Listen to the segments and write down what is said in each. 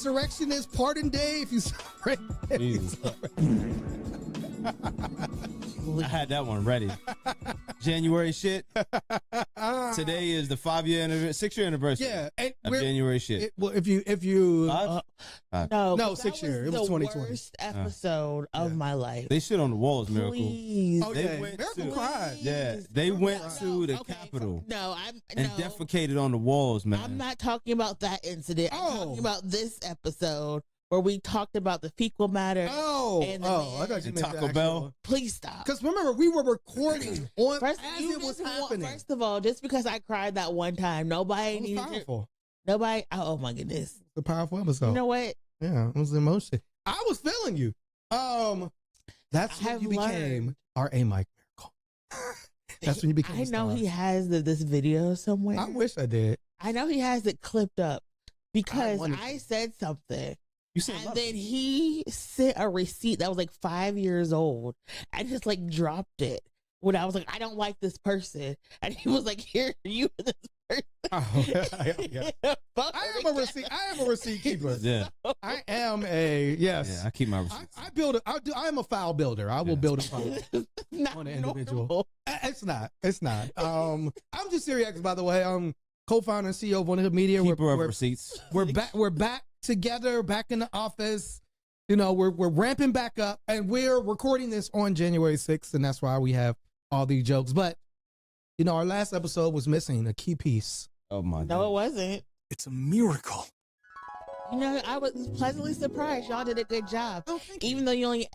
Insurrection is pardon day if you celebrate. I had that one ready. January shit. Today is the 6-year anniversary. Yeah, of January shit. Well, if you no, 6 year. It was 2020. Worst episode of my life. They shit on the walls, Miracle. Please. Oh, They yeah. went Miracle to- cried. Yeah, they went to the Capitol and no. defecated on the walls, man. I'm not talking about that incident. I'm Oh. talking about this episode where we talked about the fecal matter. And the I man. thought you And meant Taco the Bell. actual- Please stop. Because remember, we were recording on First, as you it was just want- happening. first of all, just because I cried that one time, nobody It was needed to, powerful. nobody. Oh my goodness. It's a powerful episode. You know what? Yeah, it was emotion. I was feeling you. That's I when have you became our A Mike Miracle. That's when you became. I know he has this video somewhere. I wish I did. I know he has it clipped up because wanted I to. said something. You said And then he sent a receipt that was like 5 years old and just like dropped it when I was like, I don't like this person. And he was like, here, you this person. Oh, yeah. I am a receipt keeper. Yeah. I am a yes. Yeah, I keep my receipts. I build it. I am a file builder. I will build a file Not on an individual. normal. It's not. It's not. I'm just serious. By the way, I'm co-founder and CEO of One Hood Media. Keeper of receipts. We're back. We're back together. Back in the office. You know, we're ramping back up, and we're recording this on January 6th, and that's why we have all these jokes. But you know, our last episode was missing a key piece. Oh my. No, it wasn't. It's a miracle. You know, I was pleasantly surprised. Y'all did a good job. Oh, thank you. Even though you only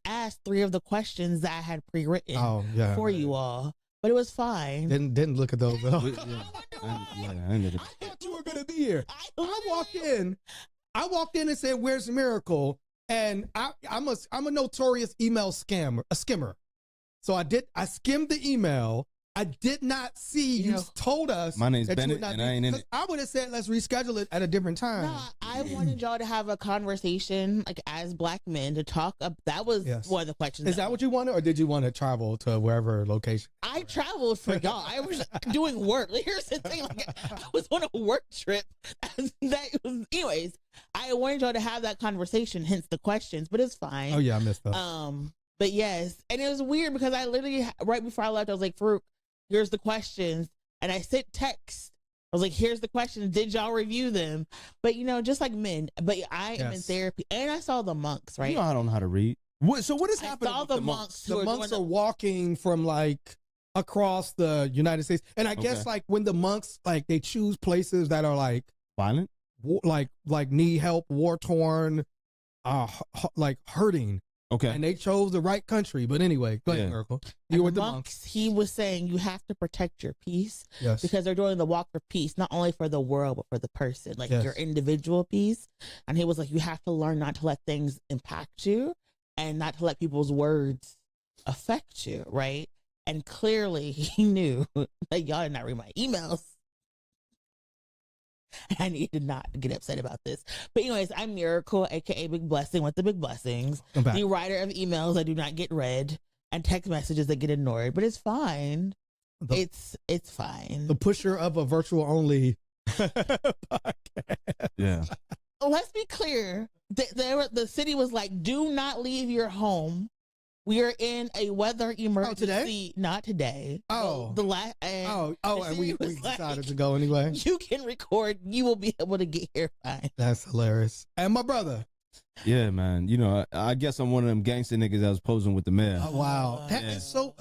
asked 3 of the questions that I had pre-written Oh yeah. for you all. But it was fine. Didn't look at those at all. I ended it. I thought you were gonna be here. I walked in and said, "Where's the miracle?" And I'm a notorious email skimmer. So I skimmed the email. I did not see you told us. My name's that you would Bennett, not and be- I ain't in it. I would have said let's reschedule it at a different time. No, I wanted y'all to have a conversation, like as black men, to talk. That was Yes. one of the questions. Is that what you wanted, or did you want to travel to wherever location? I traveled for y'all? I was doing work. Here's the thing: like, I was on a work trip. Anyways, I wanted y'all to have that conversation. Hence the questions, but it's fine. Oh yeah, I missed that. But yes, and it was weird because I literally right before I left, I was like, Farouk, here's the questions, and I sent text. I was like, here's the questions. Did y'all review them? But you know, just like men. But I am in Yes. therapy, and I saw the monks. Right? You know I don't know how to read. So what is I happening saw with the monks. The monks are walking from like across the United States, and I guess Okay. like when the monks like they choose places that are like Violent? like need help, war torn, like hurting, Okay. and they chose the right country. But anyway, go ahead, Yeah. Miracle. And You were the the monks. He was saying you have to protect your peace Yes. because they're doing the walk for peace, not only for the world but for the person, like Yes. your individual peace. And he was like, you have to learn not to let things impact you and not to let people's words affect you, right? And clearly he knew that y'all did not read my emails. I needed not get upset about this. But anyways, I'm Miracle, aka Big Blessing with the Big Blessings. I'm back. The writer of emails that do not get read and text messages that get ignored. But it's fine. It's fine. The pusher of a virtual only podcast. Yeah. Let's be clear. The city was like, do not leave your home. We are in a weather emergency. today? Not today. Oh. The last. And we was like, decided to go anyway. You can record. You will be able to get here fine. That's hilarious. And my brother. Yeah, man. You know, I guess I'm one of them gangster niggas that was posing with the mayor. Oh, wow. That Yeah. is so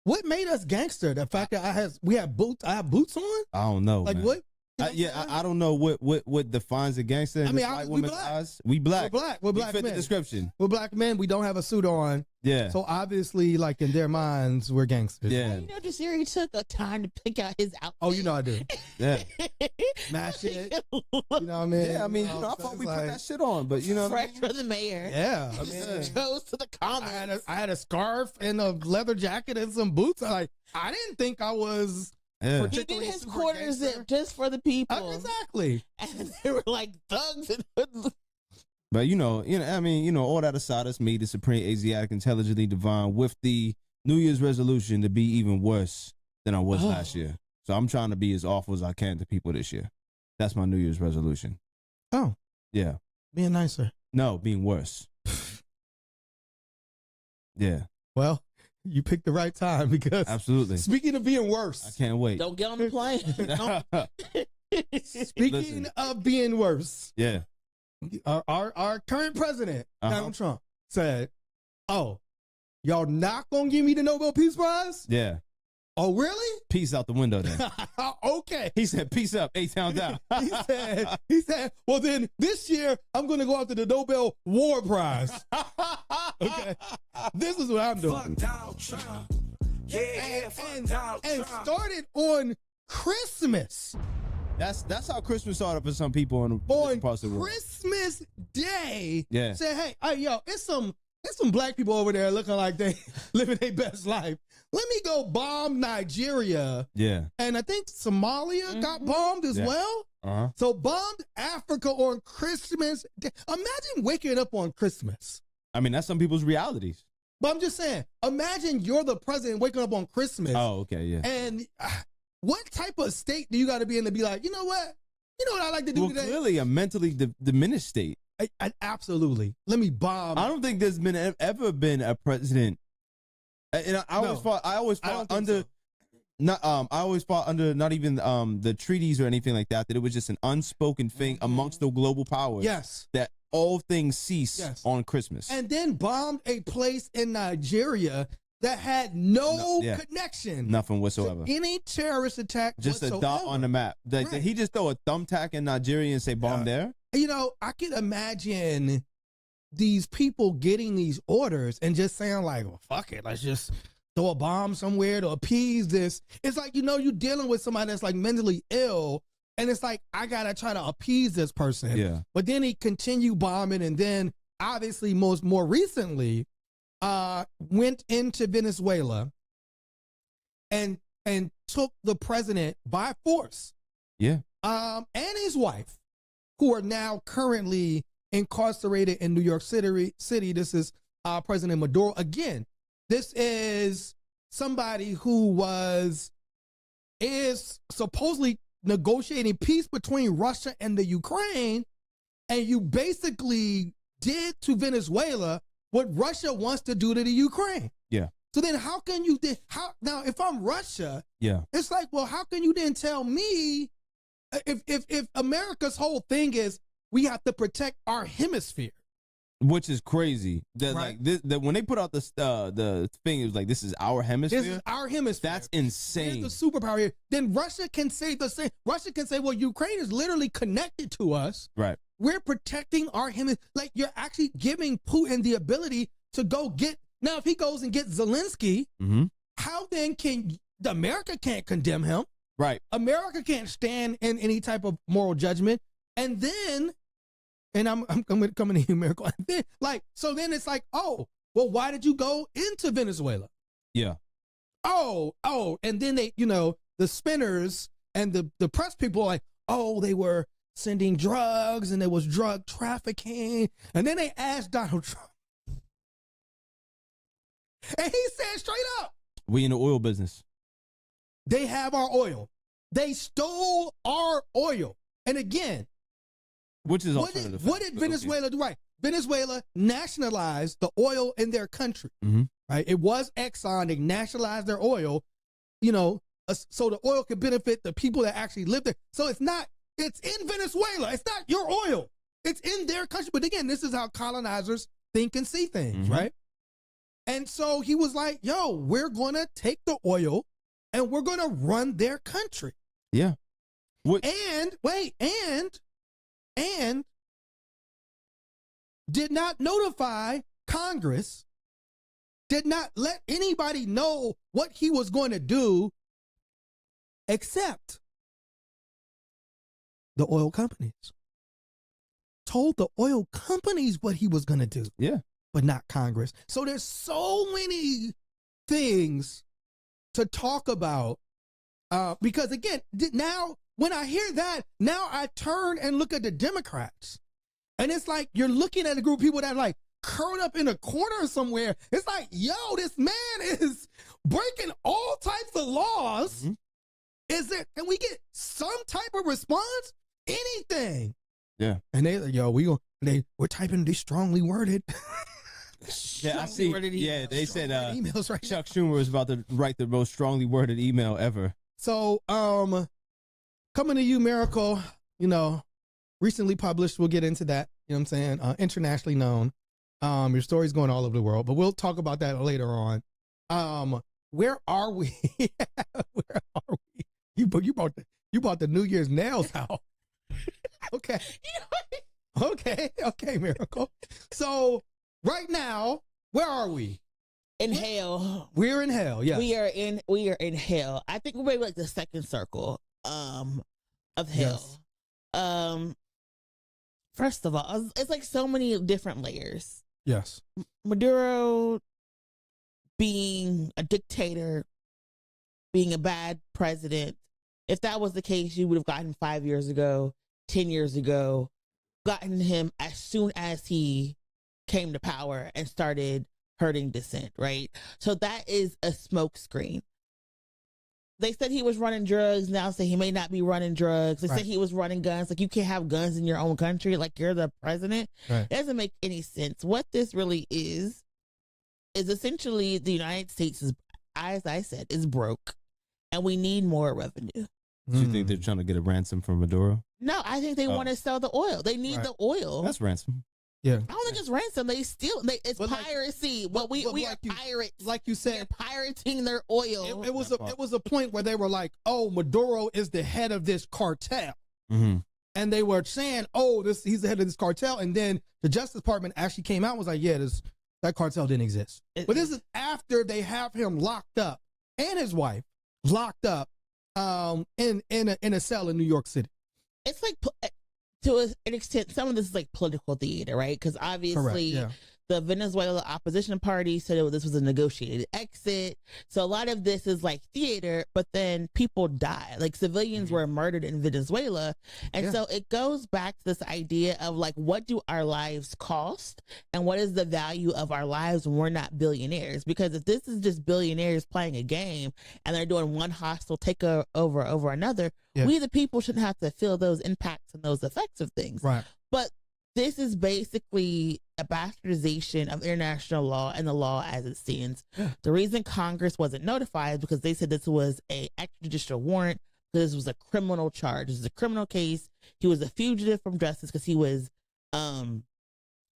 what made us gangster? The fact that I have boots on? I don't know. Like man. what? I don't know what defines a gangster in I mean, this we white woman's black. eyes. We black. We're black We fit men. the description. We're black men. We don't have a suit on. Yeah. So obviously, like in their minds, we're gangsters. Yeah. You know, Jasiri took a time to pick out his outfit. Oh, you know I do. Yeah. Smash it. You know what I mean? Yeah, I mean, So I it's thought we like- put that shit on, but you know what I Fresh mean? for the mayor. Yeah. I Just mean, goes to the comments. I had a scarf and a leather jacket and some boots. I didn't think I was. Yeah. He did his super quarter gangster. zip just for the people. Exactly. And they were like thugs and hoodlums. But I mean, all that aside, it's me, the Supreme Asiatic Intelligently Divine, with the New Year's resolution to be even worse than I was last year. So I'm trying to be as awful as I can to people this year. That's my New Year's resolution. Oh, Yeah. Being nicer. No, being worse. Yeah. Well, you picked the right time because Absolutely. speaking of being worse. I can't wait. Don't get on the plane. Speaking of being worse. Yeah. Our current president, Uh-huh. Donald Trump, said, "Oh, y'all not gonna give me the Nobel Peace Prize? Yeah. Oh, really? Peace out the window then. Okay." He said, peace up, A-Town down. he said, well, then this year I'm gonna go after the Nobel War Prize. Okay, this is what I'm doing. And started on Christmas. That's how Christmas started for some people in different parts of the world. Christmas Day. Yeah. Say, hey, yo, it's some black people over there looking like they living their best life. Let me go bomb Nigeria. Yeah. And I think Somalia got bombed as well. Uh-huh. So bombed Africa on Christmas Day. Imagine waking up on Christmas. I mean, that's some people's realities. But I'm just saying, imagine you're the president waking up on Christmas. Oh, okay, yeah. And what type of state do you got to be in to be like, you know what? You know what I like to do today? Clearly a mentally diminished state. Absolutely. Let me bomb. I don't think there's been ever been a president. And I always fought under. I always fought under not even the treaties or anything like that. That it was just an unspoken thing amongst the global powers. Yes. That all things cease on Christmas. And then bombed a place in Nigeria that had no connection. Nothing whatsoever. To any terrorist attack. Just whatsoever. a dot on the map. Did he just throw a thumbtack in Nigeria and say bomb there? You know, I could imagine these people getting these orders and just saying like, well, fuck it, let's just throw a bomb somewhere to appease this. It's like, you know, you're dealing with somebody that's like mentally ill, and it's like, I gotta try to appease this person. Yeah. But then he continued bombing, and then obviously more recently went into Venezuela and took the president by force. Yeah. And his wife, who are now currently incarcerated in New York City. This is President Muduro. Again, this is somebody who is supposedly negotiating peace between Russia and the Ukraine, and you basically did to Venezuela what Russia wants to do to the Ukraine. Yeah. So then how can you now if I'm Russia, it's like, well, how can you then tell me if America's whole thing is we have to protect our hemisphere, which is crazy. That like that when they put out the thing, it was like, this is our hemisphere. This is our hemisphere. That's insane. Here's the superpower here. Then Russia can say the same. Russia can say, well, Ukraine is literally connected to us. Right. We're protecting our hemisphere. Like, you're actually giving Putin the ability to go get. Now, if he goes and gets Zelensky, how then can America can't condemn him? Right. America can't stand in any type of moral judgment. And then, and I'm coming to America. So then it's like, oh, well, why did you go into Venezuela? Yeah. Oh, and then they, the spinners and the press people are like, oh, they were sending drugs and there was drug trafficking. And then they asked Donald Trump. And he said straight up, we in the oil business. They have our oil. They stole our oil. And again, which is what did Venezuela do? Right. Venezuela nationalized the oil in their country. Right. It was Exxon. They nationalized their oil, so the oil could benefit the people that actually live there. So it's in Venezuela. It's not your oil. It's in their country. But again, this is how colonizers think and see things, right? And so he was like, yo, we're going to take the oil and we're going to run their country. Yeah. And did not notify Congress, did not let anybody know what he was going to do except the oil companies. Told the oil companies what he was going to do. Yeah. But not Congress. So there's so many things to talk about because, again, now when I hear that, now I turn and look at the Democrats. And it's like you're looking at a group of people that are like curled up in a corner somewhere. It's like, yo, this man is breaking all types of laws. Can we get some type of response? Anything. Yeah. And we're typing these strongly worded. Yeah, I see. Yeah, they said emails right Chuck Schumer was about to write the most strongly worded email ever. So, coming to you, Miracle, recently published. We'll get into that. You know what I'm saying? Internationally known. Your story's going all over the world, but we'll talk about that later on. Where are we? Where are we? You bought the New Year's nails out. Okay. Okay, Miracle. So right now, where are we? In hell. We're in hell. Yeah. We are in hell. I think we're maybe like the second circle of hell. Yes. First of all, it's like so many different layers. Yes. Muduro being a dictator, being a bad president. If that was the case, you would have gotten him 5 years ago, 10 years ago, gotten him as soon as he came to power and started hurting dissent, right? So that is a smokescreen. They said he was running drugs. Now say he may not be running drugs. They said he was running guns. Like, you can't have guns in your own country. Like, you're the president. Right. It doesn't make any sense. What this really is essentially the United States is, as I said, is broke, and we need more revenue. Do you think they're trying to get a ransom from Maduro? No, I think they want to sell the oil. They need the oil. That's ransom. Yeah, I don't think it's ransom. They steal. It's piracy. We are pirates. Like you said, we're pirating their oil. It was a point where they were like, "Oh, Maduro is the head of this cartel," and they were saying, "Oh, he's the head of this cartel." And then the Justice Department actually came out and was like, "Yeah, that cartel didn't exist." But this is after they have him locked up and his wife locked up in a cell in New York City. It's like, to an extent, some of this is like political theater, right? Because obviously the Venezuela opposition party said this was a negotiated exit. So a lot of this is like theater, but then people die. Like, civilians were murdered in Venezuela. And so it goes back to this idea of like, what do our lives cost? And what is the value of our lives when we're not billionaires? Because if this is just billionaires playing a game and they're doing one hostile takeover over another, we the people shouldn't have to feel those impacts and those effects of things. Right. But this is basically a bastardization of international law and the law as it stands. Yeah. The reason Congress wasn't notified is because they said this was a extrajudicial warrant, because this was a criminal charge. This is a criminal case. He was a fugitive from justice because he was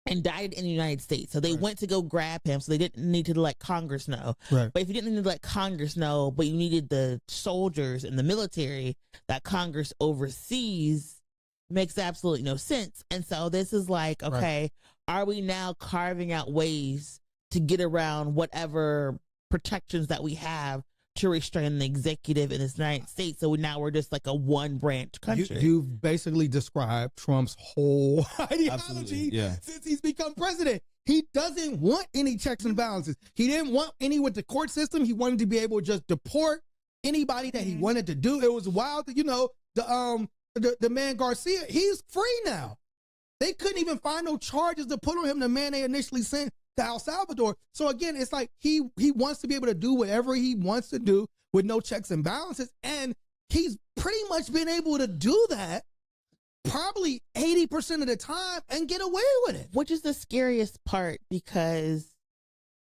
indicted in the United States. So they went to go grab him. So they didn't need to let Congress know. Right. But if you didn't need to let Congress know, but you needed the soldiers and the military that Congress oversees, makes absolutely no sense. And so this is like, okay, are we now carving out ways to get around whatever protections that we have to restrain the executive in the United States? So now we're just like a one branch country. You've basically described Trump's whole ideology since he's become president. He doesn't want any checks and balances. He didn't want any with the court system. He wanted to be able to just deport anybody that he wanted to do. It was wild, the man Garcia, he's free now. They couldn't even find no charges to put on him, the man they initially sent to El Salvador. So again, it's like he wants to be able to do whatever he wants to do with no checks and balances. And he's pretty much been able to do that probably 80% of the time and get away with it. Which is the scariest part, because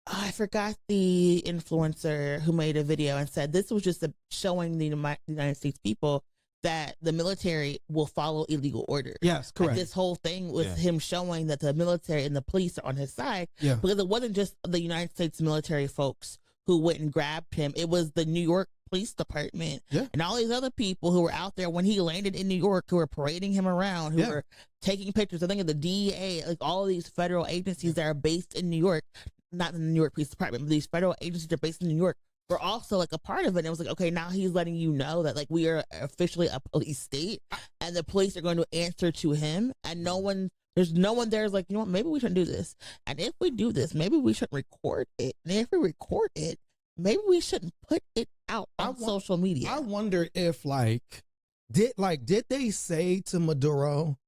I forgot the influencer who made a video and said this was just showing the United States people that the military will follow illegal orders. Yes, correct. Like, this whole thing was him showing that the military and the police are on his side. Yeah. Because it wasn't just the United States military folks who went and grabbed him. It was the New York Police Department and all these other people who were out there when he landed in New York, who were parading him around, who were taking pictures. I think of the DEA, like all of these federal agencies that are based in New York, not the New York Police Department, but these federal agencies that are based in New York, were also like a part of it. And it was like, okay, now he's letting you know that like we are officially a police state and the police are going to answer to him, and there's no one there's like, you know what, maybe we shouldn't do this. And if we do this, maybe we shouldn't record it. And if we record it, maybe we shouldn't put it out on social media. I wonder if did they say to Maduro,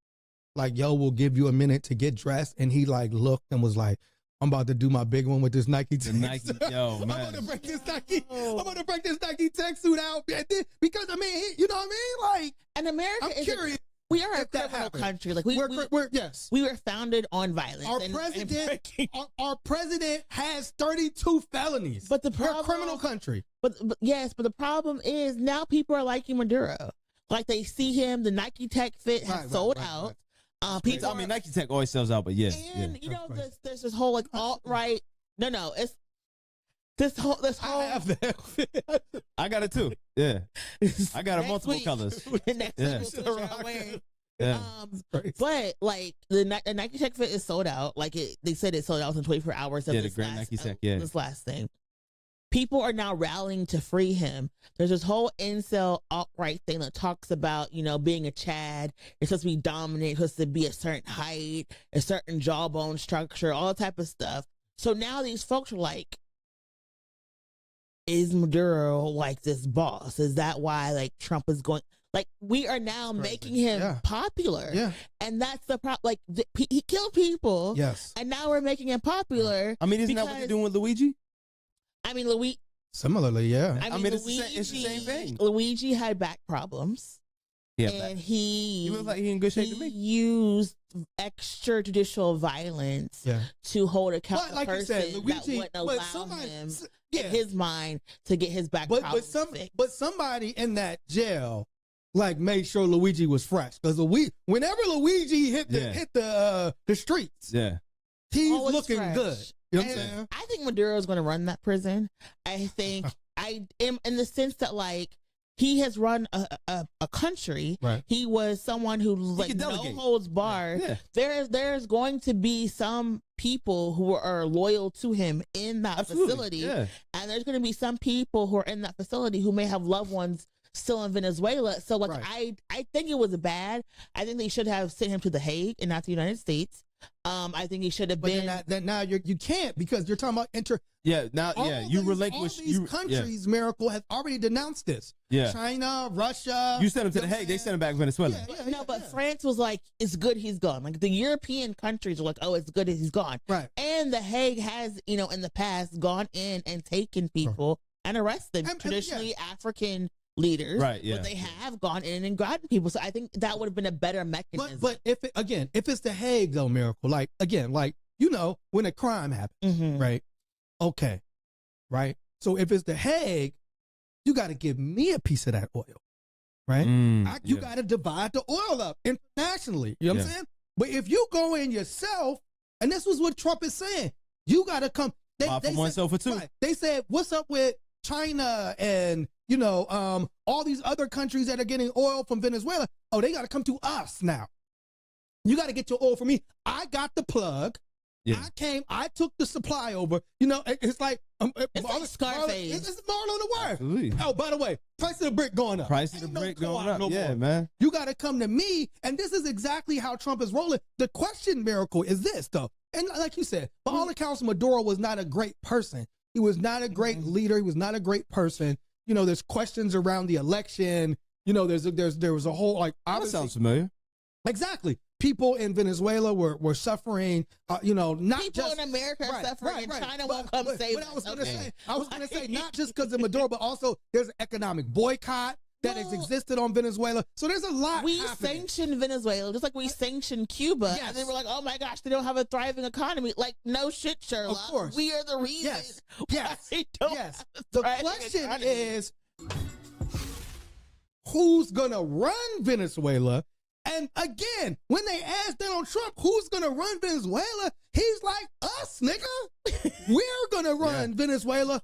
like, yo, we'll give you a minute to get dressed? And he like looked and was like, I'm about to do my big one with this Nike tech. Yo, man. I'm about to break this Nike tech suit out. Because, I mean, you know what I mean? Like, and America I'm curious. We are a criminal country. Like we were founded on violence. Our president has 32 felonies. But we're a criminal country. But the problem is now people are liking Muduro. Like they see him, the Nike Tech Fit has sold out. Nike Tech always sells out, but yes. And you know, there's this whole like alt-right. No, it's this whole. I have that. I got it too. Yeah, I got it multiple colors. Next week we'll switch our way. Yeah. But like the Nike Tech Fit is sold out. Like they said it sold out in 24 hours. Of the Grand Nike Tech. This last thing. People are now rallying to free him. There's this whole incel alt-right thing that talks about, you know, being a Chad. It's supposed to be dominant. It's supposed to be a certain height, a certain jawbone structure, all that type of stuff. So now these folks are like, is Maduro like this boss? Is that why like Trump is going? Like we are now making him popular. Yeah. And that's the problem. Like he killed people. Yes. And now we're making him popular. I mean, isn't that what they're doing with Luigi? I mean, Luigi. Similarly, yeah. I mean, it's the same thing. Luigi had back problems. Yeah, and he looks like he in good shape to me. Used extrajudicial violence to hold accountable like person you said, Luigi, that wouldn't allow him, in his mind, to get his back problems fixed. But somebody in that jail, like, made sure Luigi was fresh, because whenever Luigi hit the streets, he's looking fresh. Good. You know what I'm saying? I think Maduro is going to run that prison. I think I am in the sense that like he has run a country. Right. He was someone who like no holds barred. Yeah. There's going to be some people who are loyal to him in that facility, and there's going to be some people who are in that facility who may have loved ones still in Venezuela. So like I think it was bad. I think they should have sent him to The Hague and not the United States. I think he should have been. Then now you can't, because you're talking about you relinquish. All these countries, Miracle, has already denounced this. Yeah, China, Russia. You sent him to The Hague. They sent him back to Venezuela. But France was like, it's good he's gone. Like the European countries are like, oh, it's good he's gone. Right. And The Hague has, you know, in the past gone in and taken people and arrested traditionally African leaders, but they have gone in and gotten people. So I think that would have been a better mechanism. But if it's The Hague though, Miracle, like you know, when a crime happens, right? Okay, right. So if it's The Hague, you got to give me a piece of that oil, right? You got to divide the oil up internationally. You know what I'm saying? But if you go in yourself, and this was what Trump is saying, you got to come. They one sell for two. Right, they said, "What's up with China and?" You know, all these other countries that are getting oil from Venezuela, oh, they got to come to us now. You got to get your oil from me. I got the plug. Yeah. I took the supply over. You know, it's like like Scarface. It's Marlon the Word. Absolutely. Oh, by the way, price of the brick going up. Price of the brick going up. No more. Man. You got to come to me, and this is exactly how Trump is rolling. The question, Miracle, is this though, and like you said, by all accounts, Maduro was not a great person. He was not a great leader. He was not a great person. You know, there's questions around the election. You know, there was a whole like. That sounds familiar. Exactly. People in Venezuela were suffering. You know, not people just in America are suffering, and China won't come save us. I was going to say not just because of Maduro, but also there's an economic boycott that has existed on Venezuela. So there's a lot. We sanctioned Venezuela just like we sanctioned Cuba, and then we're like, oh my gosh, they don't have a thriving economy. Like, no shit, Sherlock. Of course, we are the reason. Yes. The question is, who's gonna run Venezuela? And again, when they asked Donald Trump who's gonna run Venezuela, he's like, us, nigga. We're gonna run Venezuela.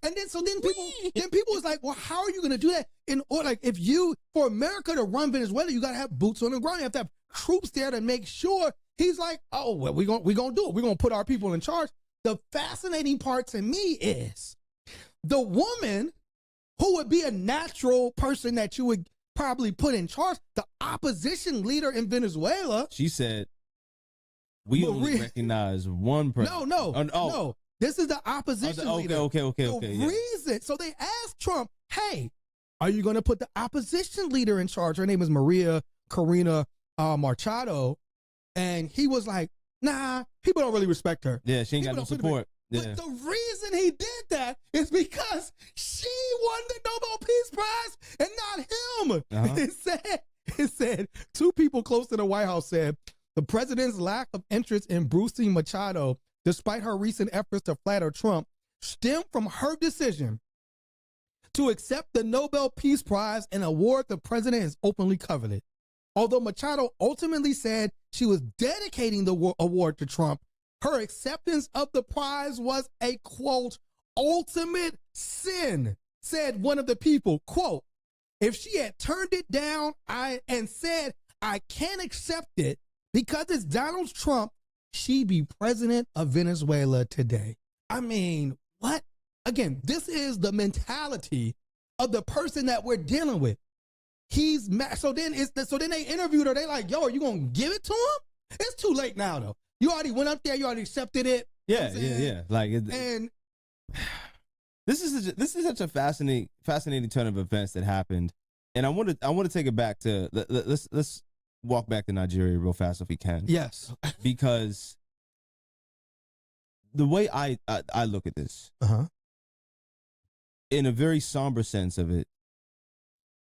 And then people was like, well, how are you gonna do that? For America to run Venezuela, you gotta have boots on the ground. You have to have troops there to make sure. He's like, oh, well, we're gonna do it. We're gonna put our people in charge. The fascinating part to me is the woman who would be a natural person that you would probably put in charge, the opposition leader in Venezuela. She said, we only recognize one person. No. This is the opposition leader. Okay. Reason. So they asked Trump, hey, are you going to put the opposition leader in charge? Her name is Maria Corina Machado. And he was like, nah, people don't really respect her. Yeah, she ain't got no support. But the reason he did that is because she won the Nobel Peace Prize and not him. He It said 2 people close to the White House said the president's lack of interest in Brucey Machado, despite her recent efforts to flatter Trump, stemmed from her decision to accept the Nobel Peace Prize, an award the president has openly coveted. Although Machado ultimately said she was dedicating the award to Trump, her acceptance of the prize was a, quote, ultimate sin, said one of the people, quote, if she had turned it down and said, I can't accept it because it's Donald Trump, she'd be president of Venezuela today. I mean, what? Again, this is the mentality of the person that we're dealing with. He's mad. So then they interviewed her. They like, yo, are you gonna give it to him? It's too late now, though. You already went up there. You already accepted it. Yeah. Like, and this is such a fascinating turn of events that happened. And I want to take it back to let's walk back to Nigeria real fast if we can. Yes, because the way I look at this, in a very somber sense of it,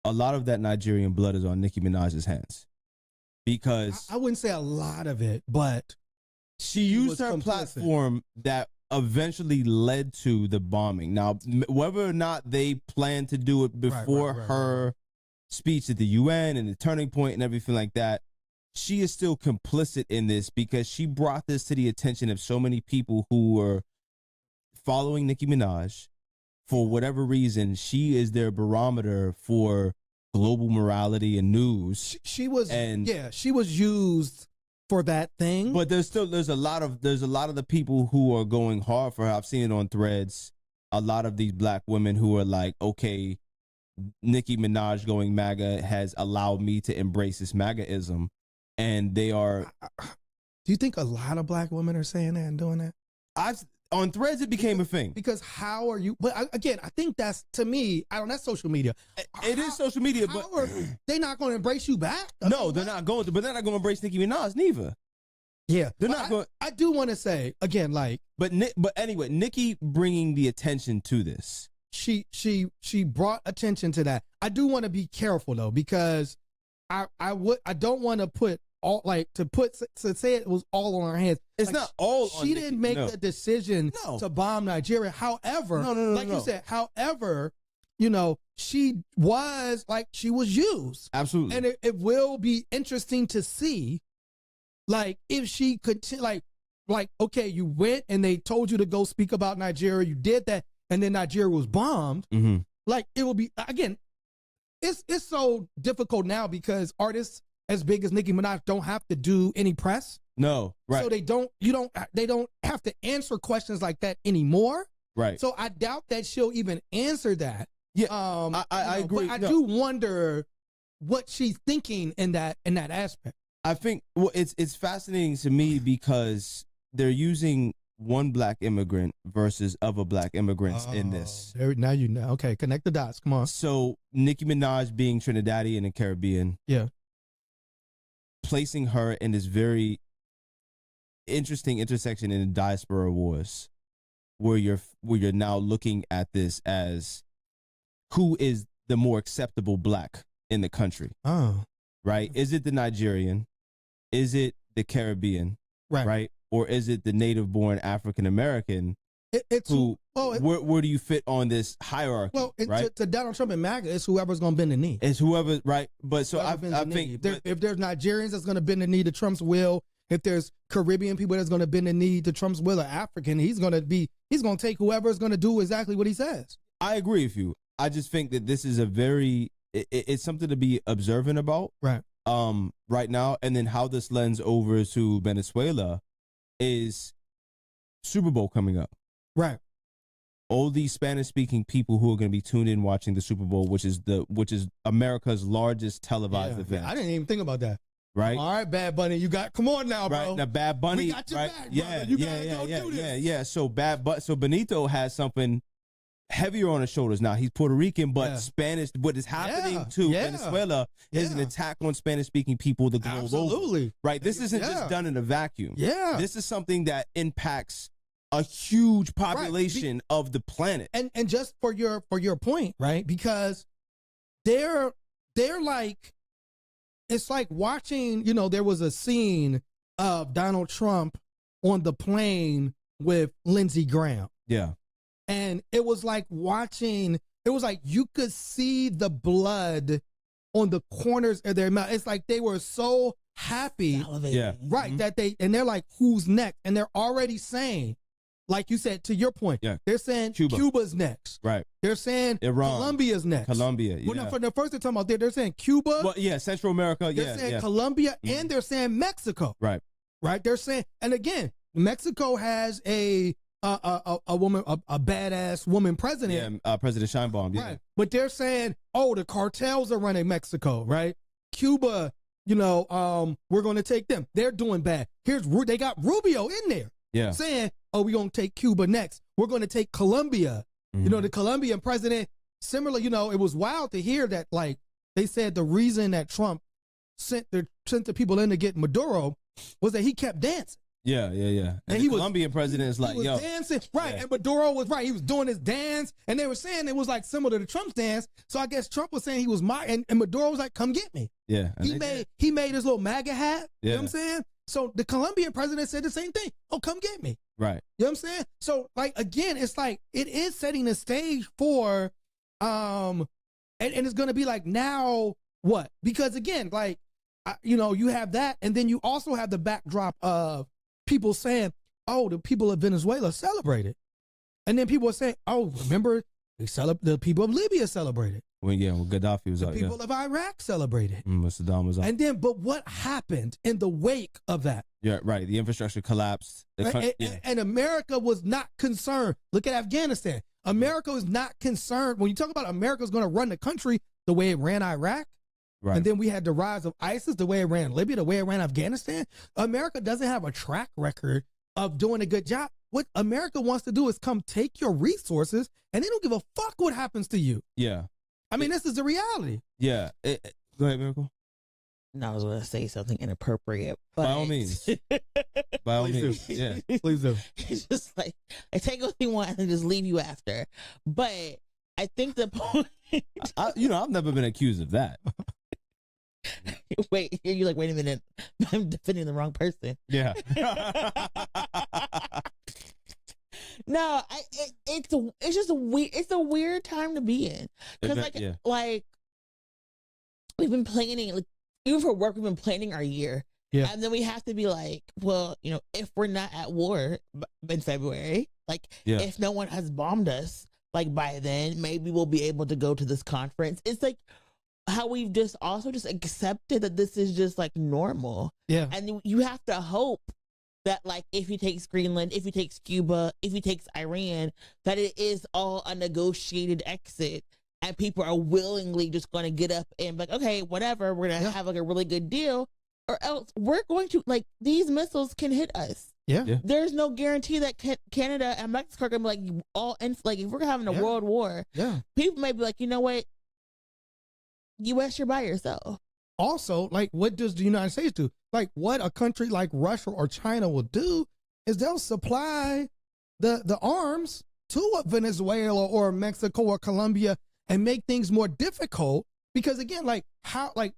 a lot of that Nigerian blood is on Nicki Minaj's hands, because I wouldn't say a lot of it, but she used her platform that eventually led to the bombing. Now, whether or not they planned to do it before her speech at the UN and the turning point and everything like that, she is still complicit in this, because she brought this to the attention of so many people who were following Nicki Minaj. For whatever reason, she is their barometer for global morality and news. She was used for that thing. But there's a lot of the people who are going hard for her. I've seen it on threads. A lot of these black women who are like, okay, Nicki Minaj going MAGA has allowed me to embrace this MAGA-ism, and they are. Do you think a lot of black women are saying that and doing that? On threads, it became a thing. Because how are you? But again, I think that's, to me, that's social media. It is social media, but they not going to embrace you back? No, they're not going to. But they're not going to embrace Nicki Minaj neither. Yeah, they're not going. I do want to say again, like, but anyway, Nicki bringing the attention to this. She brought attention to that. I do want to be careful though, because I don't want to put all, like, to say it was all on her hands. It's like, not all. She didn't make the decision to bomb Nigeria. However, you said, however, she was used. Absolutely. And it will be interesting to see, like, if she could, like, okay, you went and they told you to go speak about Nigeria. You did that, and then Nigeria was bombed. Mm-hmm. Like, it will be, again, it's so difficult now because artists as big as Nicki Minaj don't have to do any press. No, right. So they don't have to answer questions like that anymore. Right. So I doubt that she'll even answer that. Yeah. I agree. But I do wonder what she's thinking in that aspect. I think it's fascinating to me because they're using one black immigrant versus other black immigrants in this. Now you know. Okay, connect the dots. Come on. So Nicki Minaj being Trinidadian and Caribbean. Yeah. Placing her in this very interesting intersection in the diaspora wars, where you're now looking at this as who is the more acceptable black in the country. Oh. Right? Is it the Nigerian? Is it the Caribbean? Right? Or is it the native-born African American? Where do you fit on this hierarchy? Well, right? to Donald Trump and MAGA, it's whoever's going to bend the knee. It's whoever, right? But so I think if there's Nigerians that's going to bend the knee to Trump's will, if there's Caribbean people that's going to bend the knee to Trump's will, or African, he's going to take whoever's going to do exactly what he says. I agree with you. I just think that this is it's something to be observant about, right? Right now, and then how this lends over to Venezuela is Super Bowl coming up. Right. All these Spanish-speaking people who are going to be tuned in watching the Super Bowl, which is America's largest televised event. I didn't even think about that. Right. All right, Bad Bunny, come on now, bro. Right. Now, Bad Bunny, we got your back, yeah, brother. Do this. Yeah. So Benito has something heavier on his shoulders now. He's Puerto Rican, but Spanish. What is happening to Venezuela is an attack on Spanish-speaking people the globe Absolutely. over. Right. This isn't just done in a vacuum. Yeah. This is something that impacts a huge population of the planet. And just for your point, right? Because they're like, it's like watching, there was a scene of Donald Trump on the plane with Lindsey Graham. Yeah. And it was like you could see the blood on the corners of their mouth. It's like they were so happy. Yeah. Right. And they're like, who's next? And they're already saying, like you said, to your point, they're saying Cuba's next. Right. They're saying Iran. Colombia's next. Colombia, yeah. Well, no, for the first they're talking about, they're saying Cuba. Well, yeah, Central America, they're saying Colombia, and they're saying Mexico. Right. Right. They're saying, and again, Mexico has a woman, a badass woman president. Yeah, President Sheinbaum. Yeah. Right. But they're saying, the cartels are running Mexico, right? Cuba, we're going to take them. They're doing bad. They got Rubio in there. Yeah. Saying, we're going to take Cuba next. We're going to take Colombia. The Colombian president, similar, it was wild to hear that, like, they said the reason that Trump sent the people in to get Muduro was that he kept dancing. Yeah. And the Colombian president is like, dancing, right? Yeah. And Maduro was right. He was doing his dance, and they were saying it was like similar to Trump's dance. So I guess Trump was saying he was and Maduro was like, "Come get me." Yeah. He made his little MAGA hat. Yeah. You know what I'm saying? So the Colombian president said the same thing. "Oh, come get me." Right. You know what I'm saying? So like again, it's like it is setting the stage for, and it's gonna be like now what? Because again, like you have that, and then you also have the backdrop of people saying, the people of Venezuela celebrated. And then people are saying, remember, the people of Libya celebrated. When Gaddafi was out. The people of Iraq celebrated. When Saddam was out. And then, but what happened in the wake of that? Yeah, right. The infrastructure collapsed. And America was not concerned. Look at Afghanistan. America was not concerned. When you talk about America's going to run the country the way it ran Iraq, right. And then we had the rise of ISIS, the way it ran Libya, the way it ran Afghanistan. America doesn't have a track record of doing a good job. What America wants to do is come take your resources, and they don't give a fuck what happens to you. Yeah. I mean, this is the reality. Yeah. Go ahead, Miracle. No, I was going to say something inappropriate. But... By all means. By all means. Yeah. Please do. It's just like, I take what you want and just leave you after. But I think the point... I've never been accused of that. Wait, you're like, wait a minute, I'm defending the wrong person. Yeah. No, it's just a weird time to be in, because like we've been planning, like, even for work, we've been planning our year. Yeah. And then we have to be like, well, if we're not at war in February, like if no one has bombed us, like by then, maybe we'll be able to go to this conference. It's like how we've just accepted that this is just like normal. Yeah. And you have to hope that, like, if he takes Greenland, if he takes Cuba, if he takes Iran, that it is all a negotiated exit, and people are willingly just going to get up and be like, okay, whatever, we're going to have like a really good deal, or else we're going to, like, these missiles can hit us. Yeah. There's no guarantee that Canada and Mexico are going to be like all in, like, if we're having a world war, people may be like, you know what, US, you're by yourself. Also, like, what does the United States do? Like, what a country like Russia or China will do is they'll supply the arms to Venezuela or Mexico or Colombia and make things more difficult. Because again, like,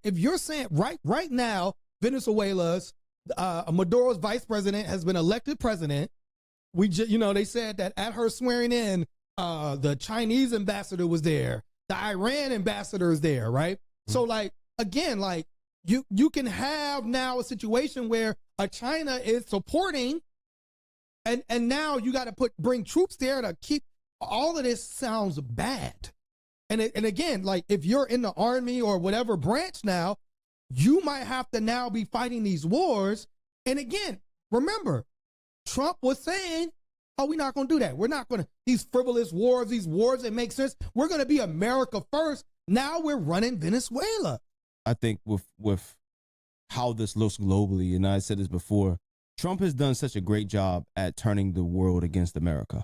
if you're saying right now, Venezuela's Maduro's vice president has been elected president. We just, they said that at her swearing in, the Chinese ambassador was there, the Iran ambassador is there, right? Mm-hmm. So, like, again, like, you can have now a situation where China is supporting, and now you got to bring troops there to keep. All of this sounds bad, and again, like, if you're in the army or whatever branch now, you might have to now be fighting these wars. And again, remember, Trump was saying, we're not going to do that. We're not going to, these frivolous wars, these wars that make sense. We're going to be America first. Now we're running Venezuela. I think with how this looks globally, and I said this before, Trump has done such a great job at turning the world against America.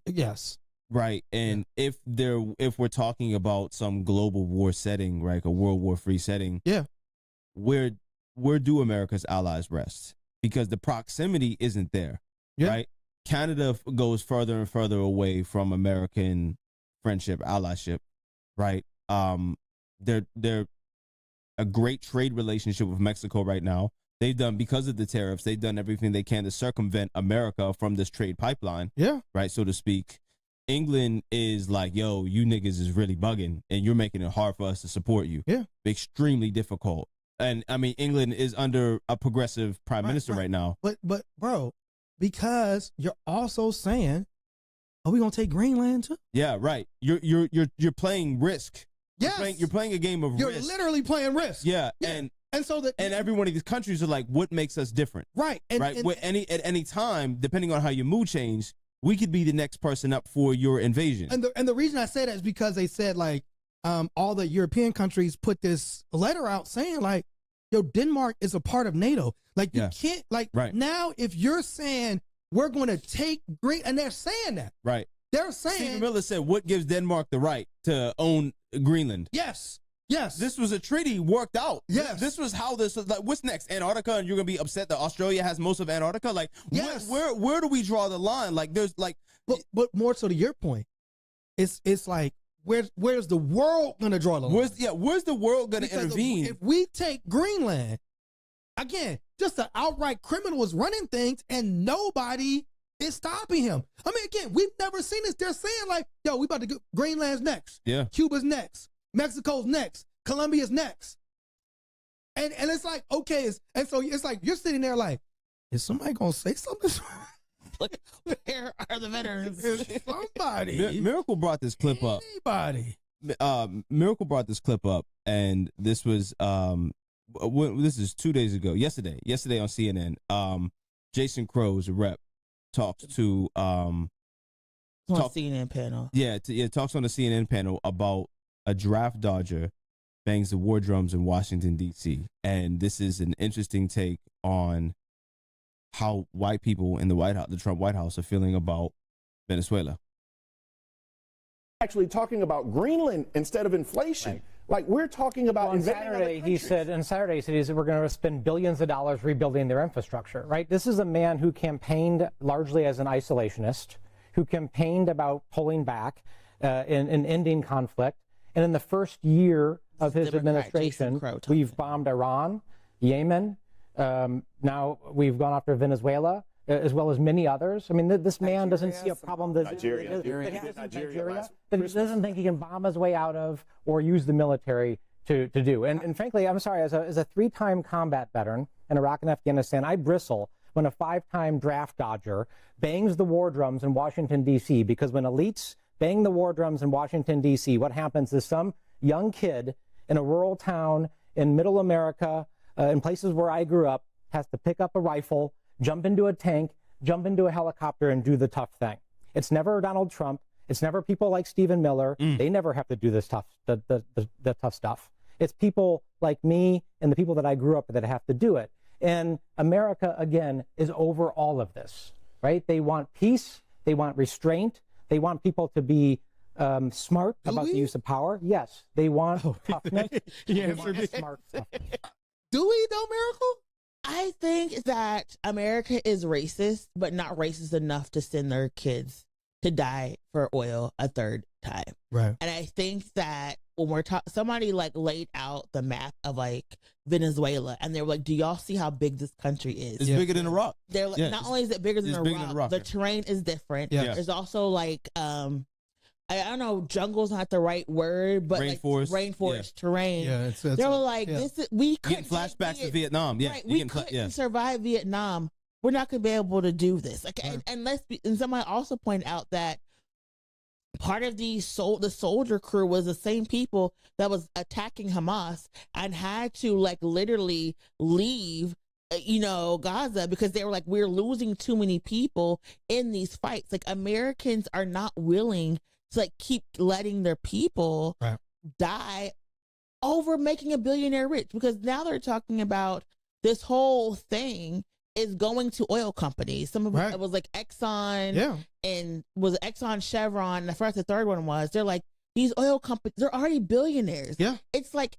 Yes. Right. And if we're talking about some global war setting, right, a World War III setting, where do America's allies rest? Because the proximity isn't there, right? Canada goes further and further away from American friendship, allyship, right? They're a great trade relationship with Mexico right now. They've done, because of the tariffs, they've done everything they can to circumvent America from this trade pipeline. Yeah. Right, so to speak. England is like, yo, you niggas is really bugging, and you're making it hard for us to support you. Yeah. Extremely difficult. And, I mean, England is under a progressive prime minister right now. But, bro, because you're also saying, are we going to take Greenland too? Yeah, right. You're playing risk. Yes. You're playing a game of risk. You're literally playing risk. Yeah, and so that, and every one of these countries are like, what makes us different? Right. And, right. At any time, depending on how your mood change, we could be the next person up for your invasion. And the reason I say that is because they said, like, all the European countries put this letter out saying, like, yo, Denmark is a part of NATO. Like, you can't, like, now if you're saying we're going to take and they're saying that. Right. They're saying. Stephen Miller said, what gives Denmark the right to own Greenland? Yes. Yes. This was a treaty worked out. Yes. This was how this was, like, what's next? Antarctica, and you're going to be upset that Australia has most of Antarctica? Like, yes. Where do we draw the line? Like, there's like. But more so to your point, it's like, where's the world going to draw the line? Where's the world going to intervene? If we take Greenland, again, just an outright criminal is running things and nobody is stopping him. I mean, again, we've never seen this. They're saying, like, yo, we about to go, Greenland's next. Yeah. Cuba's next. Mexico's next. Colombia's next. And it's like, okay, and so it's like, you're sitting there like, is somebody going to say something? Where are the veterans? Somebody. Miracle brought this clip up. Anybody. Miracle brought this clip up, and this was this is 2 days ago. Yesterday on CNN. Jason Crow's a rep talks to CNN panel. Talks on the CNN panel about a draft dodger bangs the war drums in Washington D.C. And this is an interesting take on how white people in the White House, the Trump White House, are feeling about Venezuela. Actually talking about Greenland instead of inflation. Right. Like, we're talking about on Saturday, he said we're going to spend billions of dollars rebuilding their infrastructure, right? This is a man who campaigned largely as an isolationist, who campaigned about pulling back and ending conflict. And in the first year of his administration, we've bombed Iran, Yemen, now we've gone after Venezuela, as well as many others. I mean, this man doesn't see a problem that Nigeria, that he doesn't think he can bomb his way out of or use the military to do. And frankly, I'm sorry, as a 3-time combat veteran in Iraq and Afghanistan, I bristle when a 5-time draft dodger bangs the war drums in Washington, D.C., because when elites bang the war drums in Washington, D.C., what happens is some young kid in a rural town in middle America, in places where I grew up, has to pick up a rifle, jump into a tank, jump into a helicopter, and do the tough thing. It's never Donald Trump. It's never people like Stephen Miller. They never have to do this the tough stuff. It's people like me and the people that I grew up with that have to do it. And America, again, is over all of this, right? They want peace. They want restraint. They want people to be smart about the use of power. Yes, they want toughness. Smart toughness. Do we, though, Miracle? I think that America is racist, but not racist enough to send their kids to die for oil a third time. Right. And I think that when we're talking, somebody like laid out the map of like Venezuela, and they were like, do y'all see how big this country is? It's bigger than Iraq. They're like, not only is it bigger than Iraq, the terrain is different. Yeah. There's also like, I don't know, jungle's not the right word, but rainforest, like rainforest terrain. Yeah, they were like, we getting flashbacks to Vietnam. Yeah, right, we couldn't survive Vietnam. We're not going to be able to do this. Like, and somebody also pointed out that part of the soldier crew was the same people that was attacking Hamas and had to like literally leave, Gaza, because they were like, we're losing too many people in these fights. Like, Americans are not willing to like keep letting their people die over making a billionaire rich, because now they're talking about this whole thing is going to oil companies. Some of it was like Exxon, and was Exxon, Chevron, and I forgot the third one was. They're like, these oil companies, they're already billionaires. Yeah, it's like,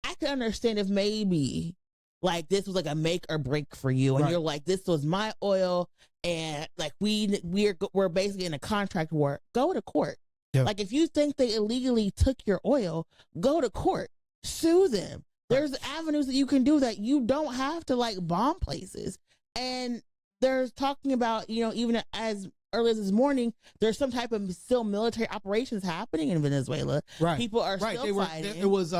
I could understand if maybe like this was like a make or break for you, and you're like, this was my oil, and like we're basically in a contract war. Go to court. Like, if you think they illegally took your oil, go to court, sue them. There's avenues that you can do that. You don't have to like bomb places. And there's talking about, even as early as this morning, there's some type of still military operations happening in Venezuela. Right. People are still fighting. It was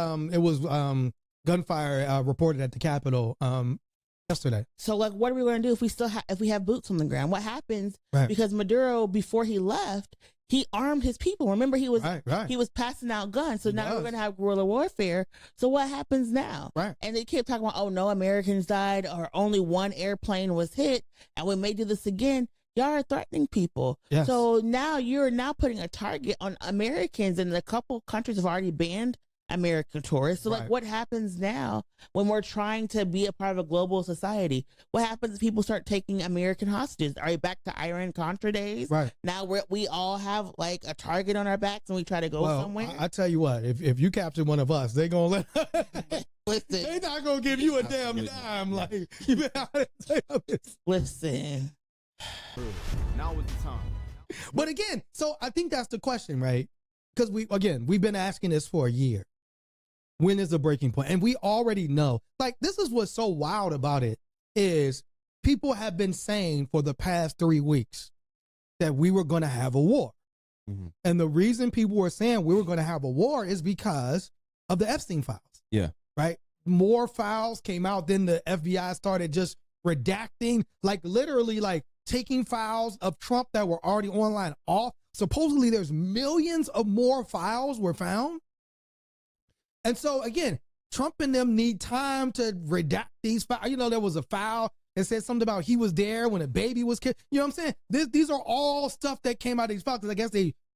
gunfire reported at the Capitol yesterday. So like, what are we going to do if we have boots on the ground? What happens? Right. Because Maduro, before he left, he armed his people. Remember, he was passing out guns. So now we're going to have guerrilla warfare. So what happens now? Right. And they kept talking about, oh, no Americans died or only one airplane was hit, and we may do this again. Y'all are threatening people. Yes. So now you're putting a target on Americans, and a couple countries have already banned American tourists. So like, what happens now when we're trying to be a part of a global society? What happens if people start taking American hostages? Are we back to Iran-Contra days? Right. Now we all have like a target on our backs and we try to go somewhere? I tell you what, if you capture one of us, they gonna let Listen. They not gonna give you a damn dime. Like, you listen. Now is the time. But again, so I think that's the question, right? Because we've been asking this for a year. When is the breaking point? And we already know. Like, this is what's so wild about it is people have been saying for the past 3 weeks that we were going to have a war. Mm-hmm. And the reason people were saying we were going to have a war is because of the Epstein files. Yeah. Right? More files came out. Then the FBI started just redacting, like literally like taking files of Trump that were already online off. Supposedly there's millions of more files were found. And so again, Trump and them need time to redact these files. There was a file that said something about he was there when a baby was killed. You know what I'm saying? These are all stuff that came out of these files. Because I guess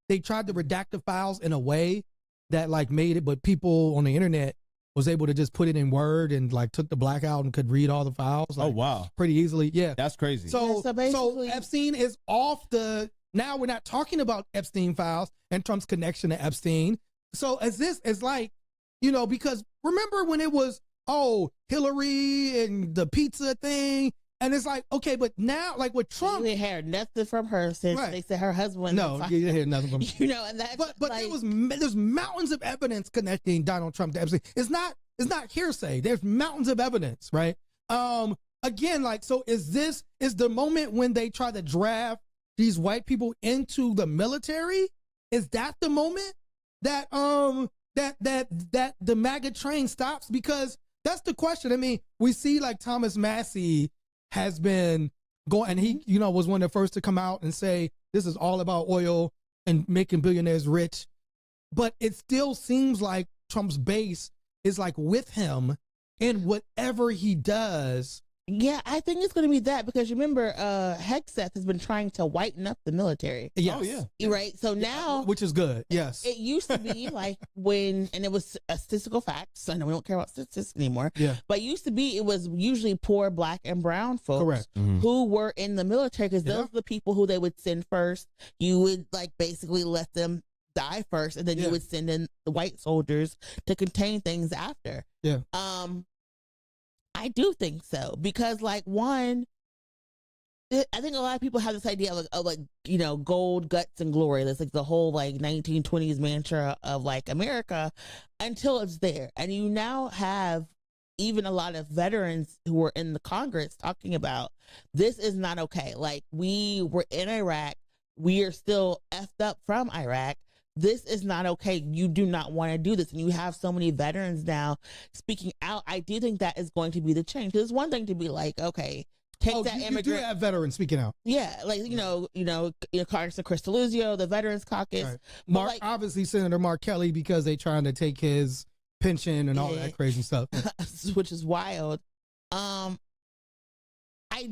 they tried to redact the files in a way that like made it, but people on the internet was able to just put it in Word and like took the black out and could read all the files. Like, oh, wow. Pretty easily. Yeah. That's crazy. So Epstein is off now we're not talking about Epstein files and Trump's connection to Epstein. So it's like, because remember when it was, Hillary and the pizza thing, and it's like, okay, but now, like with Trump, you didn't hear nothing from her since they said her husband. No, you didn't hear nothing from her. And that's but like, there's mountains of evidence connecting Donald Trump to Epstein. It's not hearsay. There's mountains of evidence, right? Again, like, so is the moment when they try to draft these white people into the military? Is that the moment that that the MAGA train stops? Because that's the question. I mean, we see like Thomas Massey has been going, and he, was one of the first to come out and say, this is all about oil and making billionaires rich. But it still seems like Trump's base is like with him in whatever he does. Yeah, I think it's going to be that, because remember, Hegseth has been trying to whiten up the military. Yes. Oh, yeah. Right. So now, which is good. Yes. It used to be like and it was a statistical fact. So I know we don't care about statistics anymore. Yeah. But it was usually poor Black and brown folks. Correct. Who were in the military, because those are the people who they would send first. You would like basically let them die first, and then you would send in the white soldiers to contain things after. Yeah. I do think so, because like I think a lot of people have this idea of gold, guts, and glory. That's like the whole like 1920s mantra of like America, until it's there. And you now have even a lot of veterans who were in the Congress talking about this is not okay. Like, we were in Iraq, we are still effed up from Iraq. This is not okay. You do not want to do this. And you have so many veterans now speaking out. I do think that is going to be the change. There's one thing to be like, okay, take that immigrant. You do have veterans speaking out. Yeah, like Congressman Chris Deluzio, the Veterans Caucus. Right. Obviously Senator Mark Kelly, because they trying to take his pension and all that crazy stuff, which is wild. I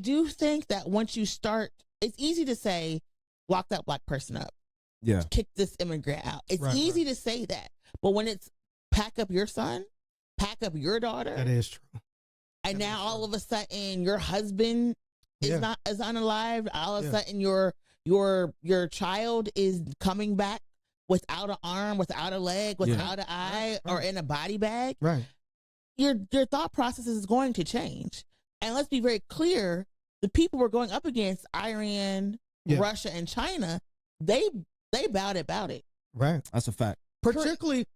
do think that once you start, it's easy to say, lock that Black person up. Yeah. Kick this immigrant out. It's easy to say that. But when it's pack up your son, pack up your daughter. That is true. And now all of a sudden your husband is unalive. All of a sudden your child is coming back without an arm, without a leg, without an eye, or in a body bag. Right. Your thought process is going to change. And let's be very clear, the people we're going up against, Iran, Russia, and China, they bowed about it. Right. That's a fact. particularly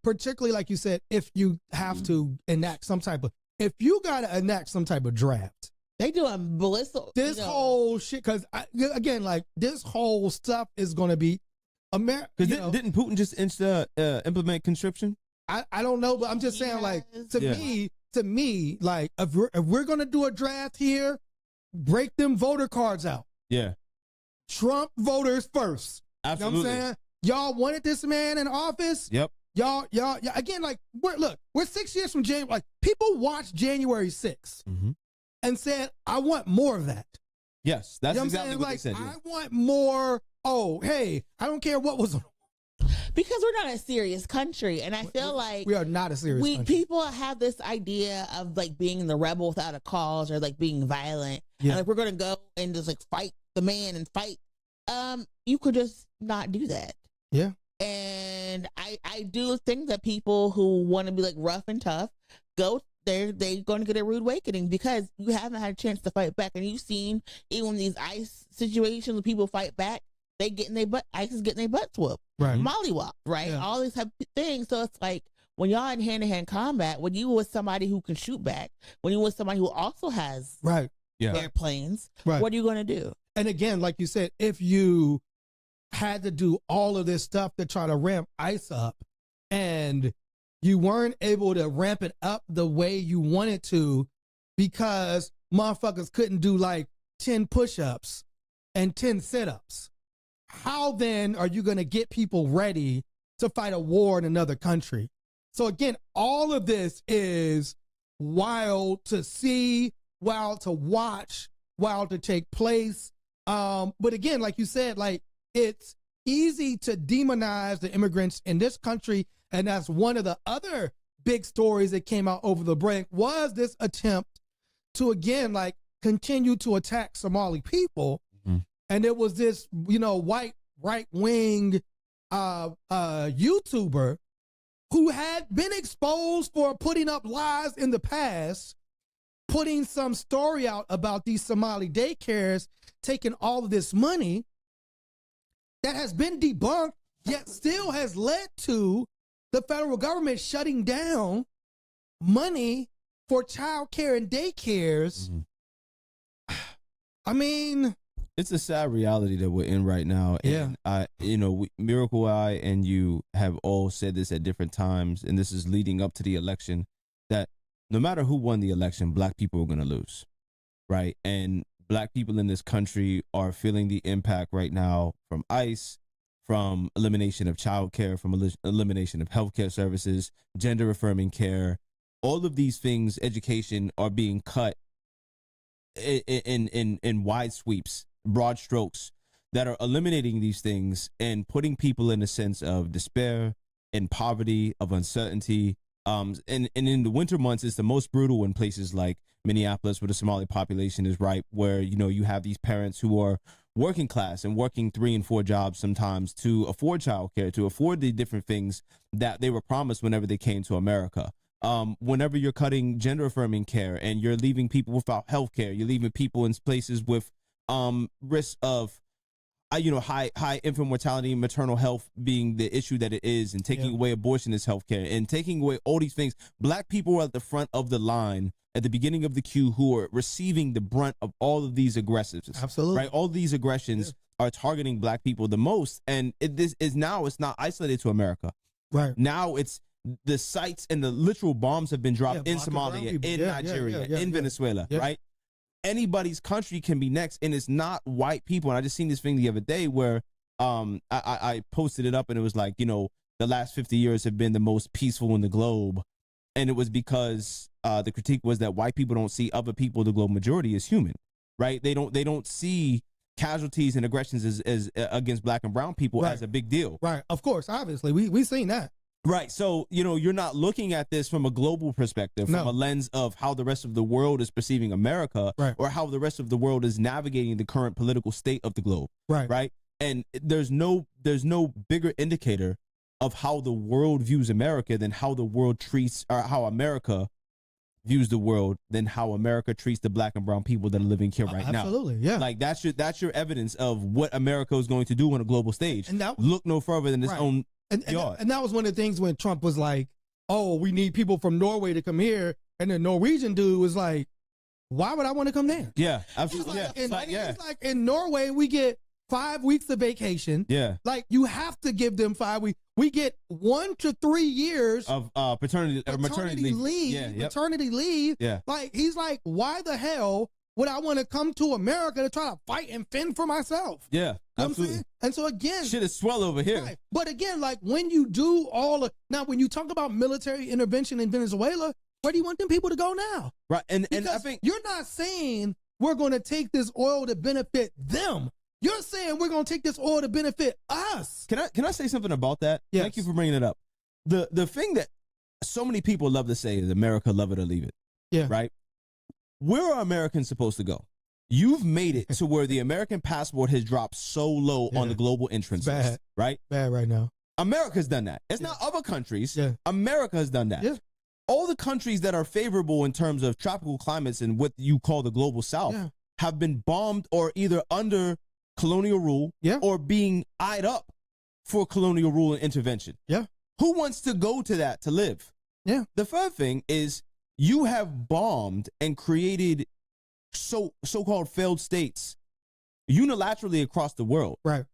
like you said, if you have to enact some type of, if you got to enact some type of draft. They doing ballistic. This whole shit, because again, like this whole stuff is going to be America. Because didn't Putin just implement conscription? I don't know, but I'm just saying, like to me, like if we're going to do a draft here, break them voter cards out. Yeah, Trump voters first. Absolutely. You know what I'm saying? Y'all wanted this man in office. Yep. Y'all again, like we're 6 years from January. Like people watched January 6th. Mm-hmm. And said, I want more of that. Yes, that's exactly what they said. I want more. Oh, hey, I don't care what was on. Because we're not a serious country. And I feel like we are not a serious country. People have this idea of like being the rebel without a cause or like being violent. Yeah. And like we're going to go and just like fight the man and fight. You could just not do that. Yeah. And I do think that people who want to be like rough and tough they're going to get a rude awakening because you haven't had a chance to fight back. And you've seen even these ICE situations when people fight back, ICE is getting their butts whooped, right? Mollywop, right? Yeah. All these type of things. So it's like when y'all in hand-to-hand combat, when you with somebody who can shoot back, when you with somebody who also has airplanes, what are you going to do? And again, like you said, if you had to do all of this stuff to try to ramp ICE up and you weren't able to ramp it up the way you wanted to because motherfuckers couldn't do like 10 push-ups and 10 sit-ups. How then are you going to get people ready to fight a war in another country? So again, all of this is wild to see, wild to watch, wild to take place. But again, like you said, like it's easy to demonize the immigrants in this country. And that's one of the other big stories that came out over the break was this attempt to, again, like continue to attack Somali people. Mm-hmm. And it was this, white right-wing YouTuber who had been exposed for putting up lies in the past, putting some story out about these Somali daycares taking all of this money that has been debunked, yet still has led to the federal government shutting down money for child care and daycares. Mm-hmm. I mean, it's a sad reality that we're in right now. And Miracle Eye and you have all said this at different times, and this is leading up to the election, that no matter who won the election, black people are going to lose, right? And black people in this country are feeling the impact right now from ICE, from elimination of child care, from elimination of healthcare services, gender affirming care. All of these things, education, are being cut in wide sweeps, broad strokes that are eliminating these things and putting people in a sense of despair and poverty, of uncertainty. And in the winter months, it's the most brutal in places like Minneapolis, where the Somali population is ripe, where, you have these parents who are working class and working 3 and 4 jobs sometimes to afford childcare, to afford the different things that they were promised whenever they came to America. Whenever you're cutting gender affirming care and you're leaving people without health care, you're leaving people in places with risk of high infant mortality and maternal health being the issue that it is, and taking away abortion as health care and taking away all these things. Black people are at the front of the line, at the beginning of the queue, who are receiving the brunt of all of these aggressives. Absolutely. Right? All these aggressions are targeting black people the most. And it's not isolated to America. Right. Now it's the sites and the literal bombs have been dropped in Somalia, in Nigeria, in Venezuela, right? Anybody's country can be next, and it's not white people. And I just seen this thing the other day where I posted it up, and it was like, the last 50 years have been the most peaceful in the globe. And it was because the critique was that white people don't see other people, the global majority, as human, right? They don't see casualties and aggressions as against black and brown people as a big deal. Right. Of course, obviously, we've seen that. Right. So, you're not looking at this from a global perspective, from a lens of how the rest of the world is perceiving America, or how the rest of the world is navigating the current political state of the globe. Right. Right. And there's no bigger indicator of how the world views America than how the world treats, or how America views the world than how America treats the black and brown people that are living here right now. Absolutely, yeah. Like that's your evidence of what America is going to do on a global stage. And look no further than its own And that was one of the things when Trump was like, oh, we need people from Norway to come here. And the Norwegian dude was like, why would I want to come there? Yeah, absolutely. He's like, in Norway, we get 5 weeks of vacation. Yeah. Like, you have to give them 5 weeks. We get 1 to 3 years of maternity leave. Yeah, maternity leave. Yeah. Like, he's like, why the hell would I want to come to America to try to fight and fend for myself? Yeah, you know absolutely. And so again, shit is swell over here. Right. But again, like when you do now when you talk about military intervention in Venezuela, where do you want them people to go now? Right. And I think you're not saying we're going to take this oil to benefit them. You're saying we're going to take this oil to benefit us. Can I say something about that? Yes. Thank you for bringing it up. The thing that so many people love to say is America, love it or leave it. Yeah. Right. Where are Americans supposed to go? You've made it to where the American passport has dropped so low on the global entrance list, right? Bad right now. America's done that. It's not other countries. Yeah. America has done that. Yeah. All the countries that are favorable in terms of tropical climates and what you call the global south have been bombed or either under colonial rule or being eyed up for colonial rule and intervention. Yeah. Who wants to go to that to live? Yeah. The third thing is you have bombed and created so-called failed states unilaterally across the world. Right.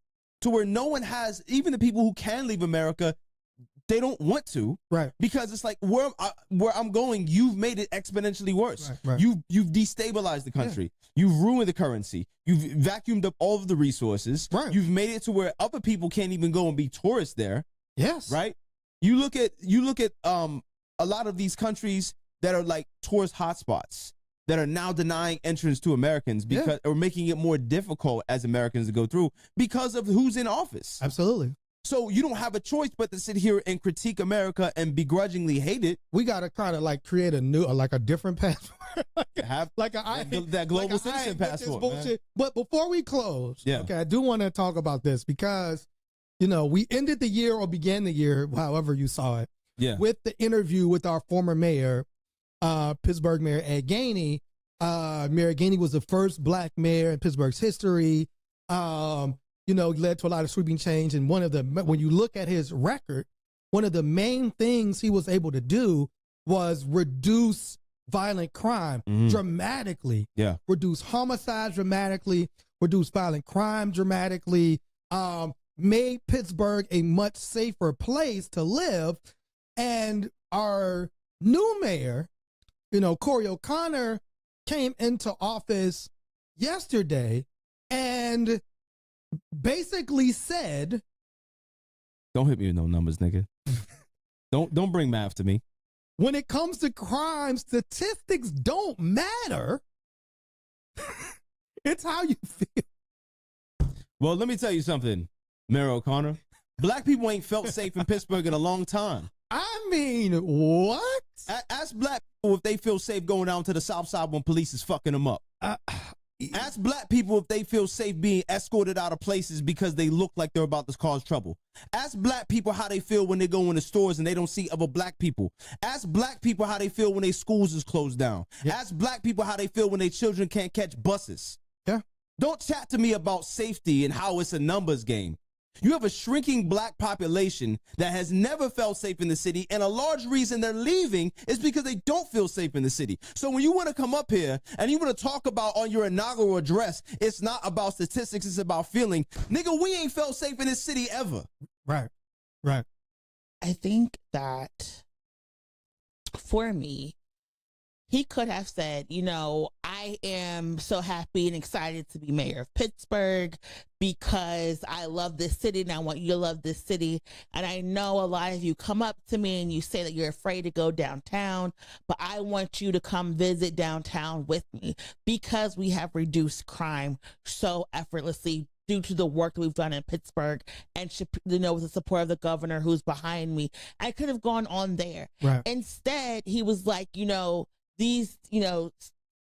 To where no one has, even the people who can leave America, they don't want to. Right. Because it's like where I'm going, you've made it exponentially worse. Right. You've destabilized the country. Yeah. You've ruined the currency. You've vacuumed up all of the resources. Right. You've made it to where other people can't even go and be tourists there. Yes. Right. You look at a lot of these countries that are like tourist hotspots that are now denying entrance to Americans because or making it more difficult as Americans to go through because of who's in office. Absolutely. So you don't have a choice but to sit here and critique America and begrudgingly hate it. We got to kind of like create a new, like a different passport. that global citizen passport. Bullshit. But before we close, okay, I do want to talk about this because, you know, we ended the year or began the year, however you saw it, with the interview with our former mayor, Pittsburgh Mayor Ed Gainey. Mayor Gainey was the first black mayor in Pittsburgh's history. You know, led to a lot of sweeping change. And when you look at his record, one of the main things he was able to do was reduce violent crime dramatically. Yeah. Reduce homicides dramatically, reduce violent crime dramatically, made Pittsburgh a much safer place to live. And our new mayor, you know, Corey O'Connor, came into office yesterday and basically said, "Don't hit me with no numbers, nigga. Don't bring math to me. When it comes to crime, statistics don't matter. It's how you feel." Well, let me tell you something, Mayor O'Connor. Black people ain't felt safe in Pittsburgh in a long time. I mean, what? Ask black people if they feel safe going down to the South Side when police is fucking them up. Ask black people if they feel safe being escorted out of places because they look like they're about to cause trouble. Ask black people how they feel when they go in the stores and they don't see other black people. Ask black people how they feel when their schools is closed down. Yeah. Ask black people how they feel when their children can't catch buses. Yeah. Don't chat to me about safety and how it's a numbers game. You have a shrinking black population that has never felt safe in the city, and a large reason they're leaving is because they don't feel safe in the city. So when you want to come up here and you want to talk about on your inaugural address, it's not about statistics, it's about feeling. Nigga, we ain't felt safe in this city ever. Right. I think that for me, he could have said, you know, I am so happy and excited to be mayor of Pittsburgh because I love this city and I want you to love this city. And I know a lot of you come up to me and you say that you're afraid to go downtown, but I want you to come visit downtown with me because we have reduced crime so effortlessly due to the work that we've done in Pittsburgh and, you know, with the support of the governor who's behind me. I could have gone on there. Right. Instead, he was like, you know, these, you know,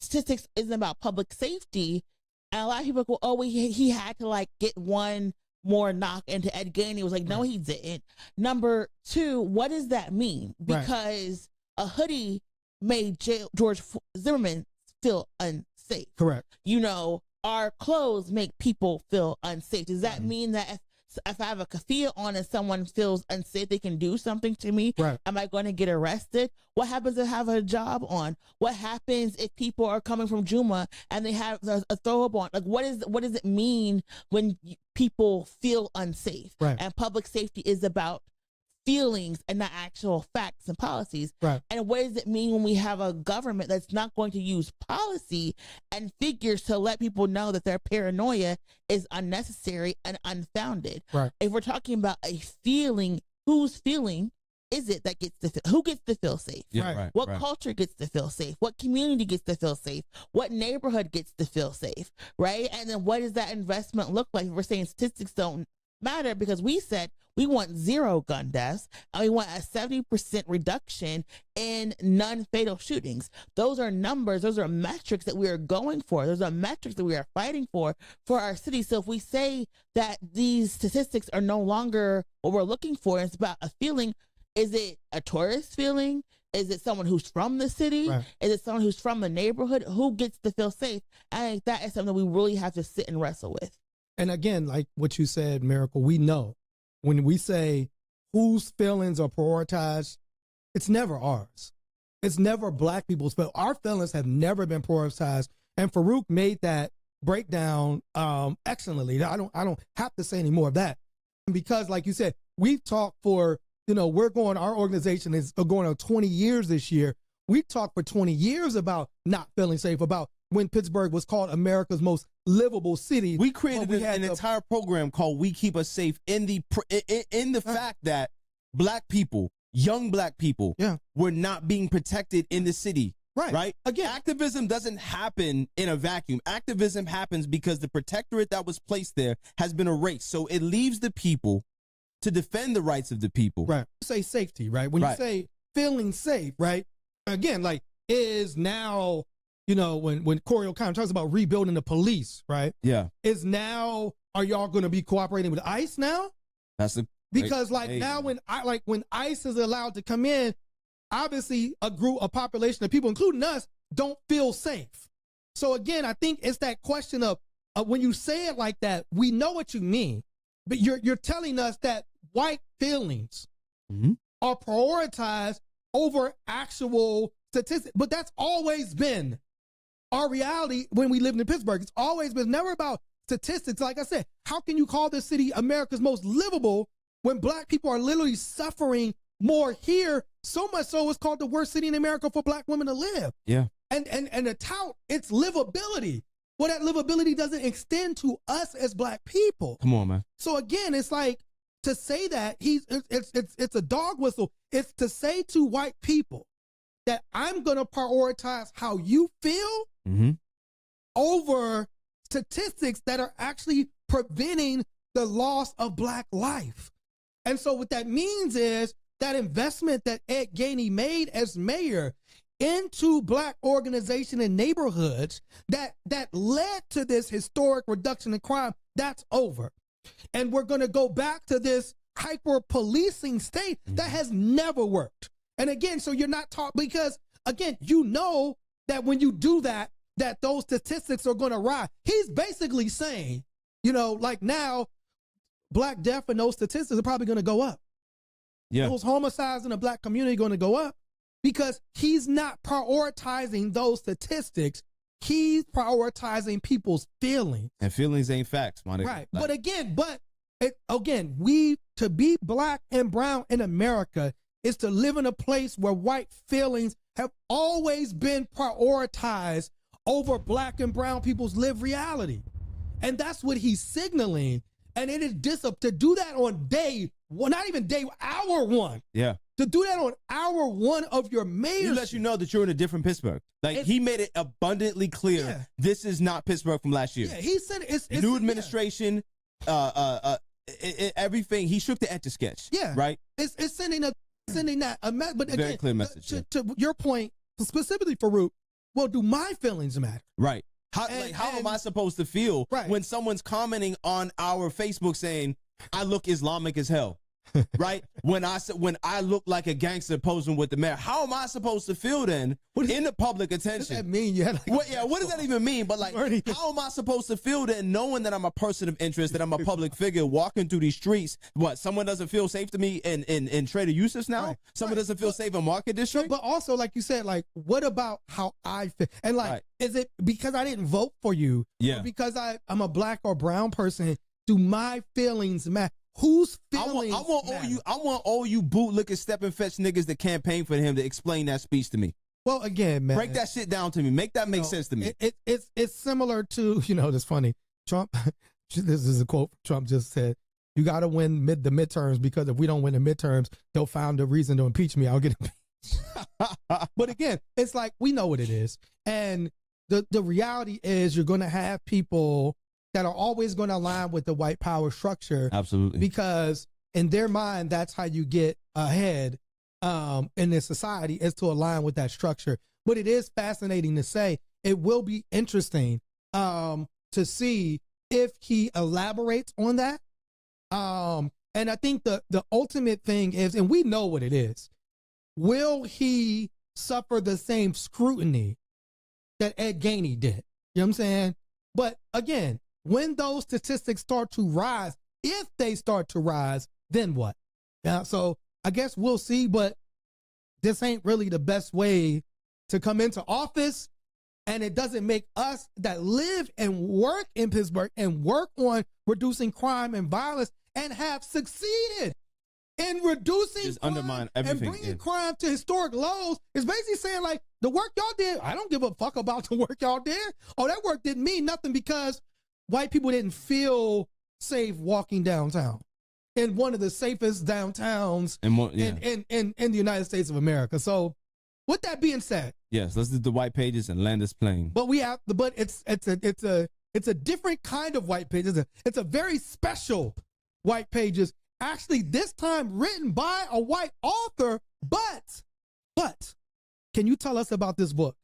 statistics isn't about public safety. And a lot of people go, oh, he had to like get one more knock into Ed Gainey. It was like, no, he didn't. Number two, what does that mean? Because a hoodie made George Zimmerman feel unsafe. Correct. You know, our clothes make people feel unsafe. Does that mean that if if I have a keffiyeh on and someone feels unsafe, they can do something to me. Right. Am I going to get arrested? What happens if I have a hijab on? What happens if people are coming from Juma and they have a throw-up on? Like, what does it mean when people feel unsafe? Right. And public safety is about feelings and not actual facts and policies. Right. And what does it mean when we have a government that's not going to use policy and figures to let people know that their paranoia is unnecessary and unfounded? Right. If we're talking about a feeling, whose feeling is it that gets to feel, who gets to feel safe? Yeah, right. What culture gets to feel safe? What community gets to feel safe? What neighborhood gets to feel safe? Right. And then what does that investment look like? We're saying statistics don't matter because we said we want 0 gun deaths and we want a 70% reduction in non-fatal shootings. Those are numbers. Those are metrics that we are going for. Those are metrics that we are fighting for our city. So if we say that these statistics are no longer what we're looking for, it's about a feeling. Is it a tourist feeling? Is it someone who's from the city? Right. Is it someone who's from the neighborhood? Who gets to feel safe? I think that is something we really have to sit and wrestle with. And again, like what you said, Miracle, we know when we say whose feelings are prioritized, it's never ours. It's never Black people's feelings. Our feelings have never been prioritized. And Farouk made that breakdown excellently. I don't have to say any more of that. Because like you said, we've talked for, our organization is going on 20 years this year. We talked for 20 years about not feeling safe, about when Pittsburgh was called America's most livable city. We created an entire program called "We Keep Us Safe" in the fact that Black people, young Black people, were not being protected in the city. Right. Again, activism doesn't happen in a vacuum. Activism happens because the protectorate that was placed there has been erased. So it leaves the people to defend the rights of the people. Right. You say safety, right? When you say feeling safe, right? Again, like is now. When Corey O'Connor talks about rebuilding the police, right? Yeah. Is now, are y'all going to be cooperating with ICE now? Because now when ICE is allowed to come in, obviously a population of people, including us, don't feel safe. So again, I think it's that question of when you say it like that, we know what you mean, but you're telling us that white feelings are prioritized over actual statistics, but that's always been our reality when we lived in Pittsburgh. It's always been never about statistics. Like I said, how can you call this city America's most livable when Black people are literally suffering more here? So much so it's called the worst city in America for Black women to live. Yeah. And to tout its livability. Well, that livability doesn't extend to us as Black people. Come on, man. So again, it's like to say that it's a dog whistle. It's to say to white people that I'm going to prioritize how you feel over statistics that are actually preventing the loss of Black life. And so what that means is that investment that Ed Gainey made as mayor into Black organization and neighborhoods that led to this historic reduction in crime, that's over. And we're going to go back to this hyper policing state that has never worked. And again, so you're not taught, because again, that when you do that those statistics are going to rise. He's basically saying, like now, Black death and those statistics are probably going to go up. Yeah. Those homicides in the Black community are going to go up because he's not prioritizing those statistics. He's prioritizing people's feelings. And feelings ain't facts, my nigga. Right. But again, we, to be Black and brown in America, is to live in a place where white feelings have always been prioritized over Black and brown people's lived reality. And that's what he's signaling. And it is to do that on hour one. Yeah. To do that on hour one of your mayorship. He lets you know that you're in a different Pittsburgh. He made it abundantly clear this is not Pittsburgh from last year. Yeah, he said it's new administration, everything. He shook the Etch-a-Sketch. Yeah. Right? It's sending that but again, very clear message. To your point, specifically Farouk, well, do my feelings matter? Right. How am I supposed to feel when someone's commenting on our Facebook saying I look Islamic as hell? right? When I look like a gangster posing with the mayor, how am I supposed to feel then in the public attention? What does that mean? You had like what does that even mean? But like, how am I supposed to feel then knowing that I'm a person of interest, that I'm a public figure walking through these streets? What, someone doesn't feel safe to me in Trader Yusuf's now? Right. Someone doesn't feel safe in Market District? But also, like you said, like, what about how I feel? And like, is it because I didn't vote for you? Yeah. Or because I'm a black or brown person? Do my feelings matter? Whose feelings I want all you bootlicking, step and fetch niggas that campaign for him to explain that speech to me. Well, again, man, break that shit down to me. Make that make sense to me. It's similar to, it's funny. Trump, this is a quote Trump just said, "You got to win the midterms, because if we don't win the midterms, they'll find a reason to impeach me. I'll get impeached." But again, it's like, we know what it is. And the reality is, you're going to have people that are always going to align with the white power structure. Absolutely. Because in their mind, that's how you get ahead in this society, is to align with that structure. But it is fascinating to say, it will be interesting to see if he elaborates on that. And I think the ultimate thing is, and we know what it is, will he suffer the same scrutiny that Ed Gainey did? You know what I'm saying? But again, when those statistics start to rise, if they start to rise, then what? Yeah, so I guess we'll see, but this ain't really the best way to come into office. And it doesn't make us that live and work in Pittsburgh and work on reducing crime and violence and have succeeded in reducing crime and bringing crime to historic lows, is basically saying, like, the work y'all did, I don't give a fuck about the work y'all did. Oh, that work didn't mean nothing because white people didn't feel safe walking downtown in one of the safest downtowns in the United States of America. So with that being said, yes, let's do the white pages and land this plane. But it's a different kind of white page. It's a very special white pages. Actually, this time written by a white author, but can you tell us about this book,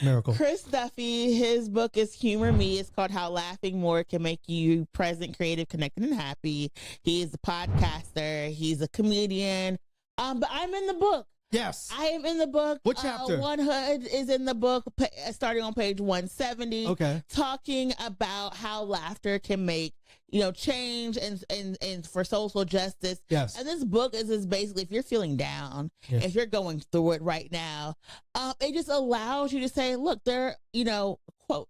Miracle? Chris Duffy, his book is Humor Me. It's called How Laughing More Can Make You Present, Creative, Connected, and Happy. He's a podcaster. He's a comedian. But I'm in the book. Yes. I am in the book. What chapter? One Hood is in the book, starting on page 170. Okay. Talking about how laughter can make, change and for social justice. Yes. And this book is basically, if you're feeling down, yes, if you're going through it right now, it just allows you to say, look, there, quote,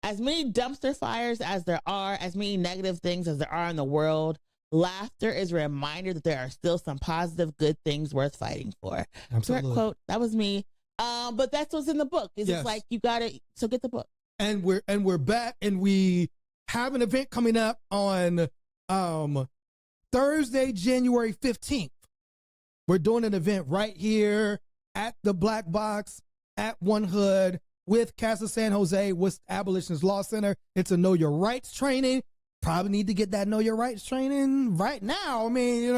as many dumpster fires as there are, as many negative things as there are in the world, laughter is a reminder that there are still some positive, good things worth fighting for. Absolutely. Direct quote. That was me. But that's what's in the book. It's just like, you got to, so get the book. And we're back, and we have an event coming up on Thursday, January 15th. We're doing an event right here at the Black Box at One Hood with Casa San Jose, with Abolitionist Law Center. It's a Know Your Rights training. Probably need to get that Know Your Rights training right now. I mean,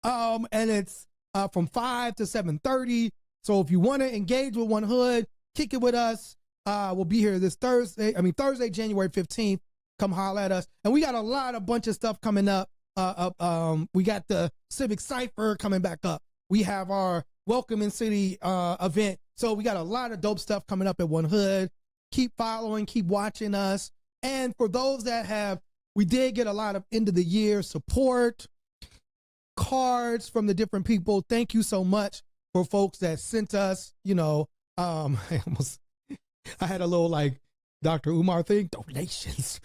and it's from 5 to 7:30. So if you want to engage with One Hood, kick it with us. We'll be here this Thursday, January 15th. Come holler at us. And we got a bunch of stuff coming up. We got the Civic Cypher coming back up. We have our Welcome in City event. So we got a lot of dope stuff coming up at One Hood. Keep following, keep watching us. And for those that we did get a lot of end of the year support cards from the different people. Thank you so much for folks that sent us, I had a little like Dr. Umar thing, donations.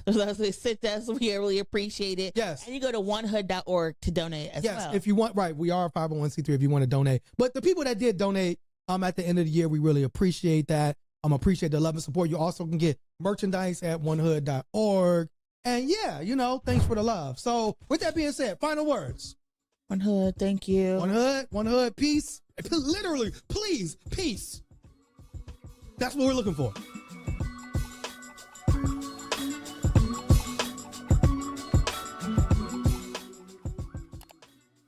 They sent us. We really appreciate it. Yes. And you go to onehood.org to donate as well. Yes, if you want, right. We are a 501c3 if you want to donate. But the people that did donate at the end of the year, we really appreciate that. Appreciate the love and support. You also can get merchandise at onehood.org. And yeah, thanks for the love. So with that being said, final words. One Hood, thank you. One Hood, peace. Literally, please, peace. That's what we're looking for.